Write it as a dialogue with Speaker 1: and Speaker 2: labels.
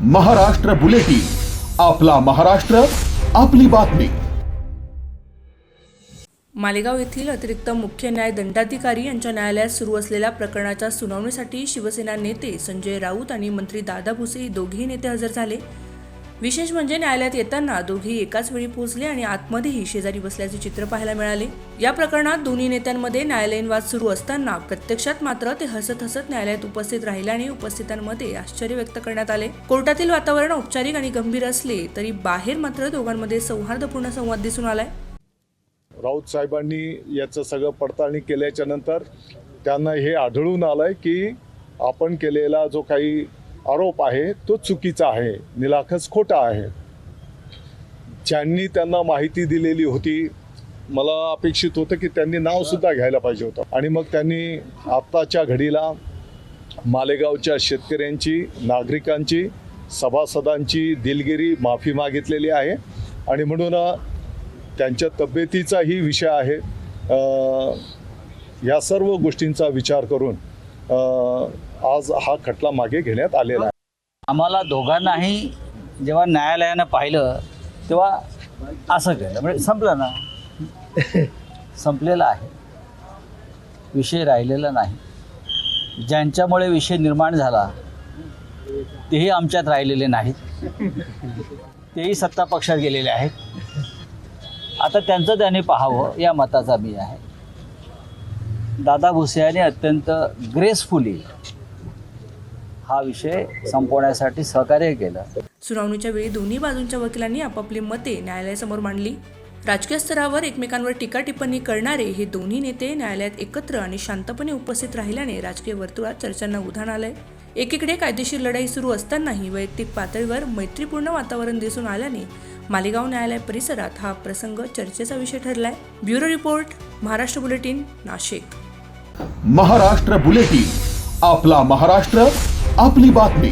Speaker 1: Maharashtra bulletin, आपला महाराष्ट्र, आपली बातमी।
Speaker 2: मालेगाव येथील अतिरिक्त मुख्य न्याय दंडाधिकारी यांच्या न्यायालयात सुरू असलेल्या प्रकरणाच्या सुनावणीसाठी शिवसेना नेते संजय राऊत आणि मंत्री दादा भुसे हे दोघेही नेते हजर झाले। विशेष म्हणजे न्यायालयात येताना दोघेही एकाच वेळी पोहोचले आणि आतमध्येही शेजारी बसल्याचे चित्र पाहायला मिळाले। या प्रकरणात दोन्ही नेत्यांमध्ये न्यायालयीन वाद सुरू असताना प्रत्यक्षात मात्र ते हसत हसत न्यायालयात उपस्थित राहिल्याने उपस्थितांमध्ये आश्चर्य व्यक्त करण्यात आले। कोर्टातील वातावरण औपचारिक आणि गंभीर असले तरी बाहेर मात्र दोघांमध्ये सौहार्दपूर्ण संवाद दिसून आलाय।
Speaker 3: राऊत साहेबांनी याचं सगळं पडताळणी केल्याच्या नंतर त्यांना हे आढळून आलंय की आपण केलेला जो काही आरोप आहे तो चुकीचा आहे, निराखस खोटा आहे। ज्यांनी त्यांना माहिती दिलेली होती, मला अपेक्षित होतं की त्यांनी नाव सुद्धा घ्यायला पाहिजे होतं आणि मग त्यांनी आत्ताच्या घडीला मालेगावच्या शेतकऱ्यांची, नागरिकांची, सभासदांची दिलगिरी माफी मागितलेली आहे आणि म्हणून त्यांच्या तब्येतीचाही विषय आहे। या सर्व गोष्टींचा विचार करून आज हा खटला मागे घेण्यात आलेला आहे।
Speaker 4: आम्हाला दोघांनाही जेव्हा न्यायालयानं पाहिलं तेव्हा असं केलं, म्हणजे संपलं ना, संपलेला आहे, विषय राहिलेला नाही। ज्यांच्यामुळे विषय निर्माण झाला तेही आमच्यात राहिलेले नाहीत, तेही सत्ता पक्षात गेलेले आहेत। आता त्यांचं त्यांनी पाहावं या मताचा मी आहे। दादा भुसे यांनी अत्यंत ग्रेसफुली हा विषय संपवण्यासाठी सहकार्य केलं।
Speaker 2: सुनावणीच्या वेळी दोन्ही बाजूंच्या वकिलांनी आपापली मते न्यायालयासमोर मांडली। राजकीय स्तरावर एकमेकांवर टीका टिप्पणी करणारे हे दोन्ही नेते न्यायालयात एकत्र आणि शांतपणे उपस्थित राहिल्याने राजकीय वर्तुळात चर्चांना उधाण आलंय। एकीकडे कायदेशीर लढाई सुरू असतानाही वैयक्तिक पातळीवर मैत्रीपूर्ण वातावरण दिसून आल्याने मालेगाव न्यायालय परिसरात हा प्रसंग चर्चेचा विषय ठरलाय। Bureau report, Maharashtra bulletin, Nashik.
Speaker 1: Maharashtra bulletin, आपला महाराष्ट्र, आपली बातमी।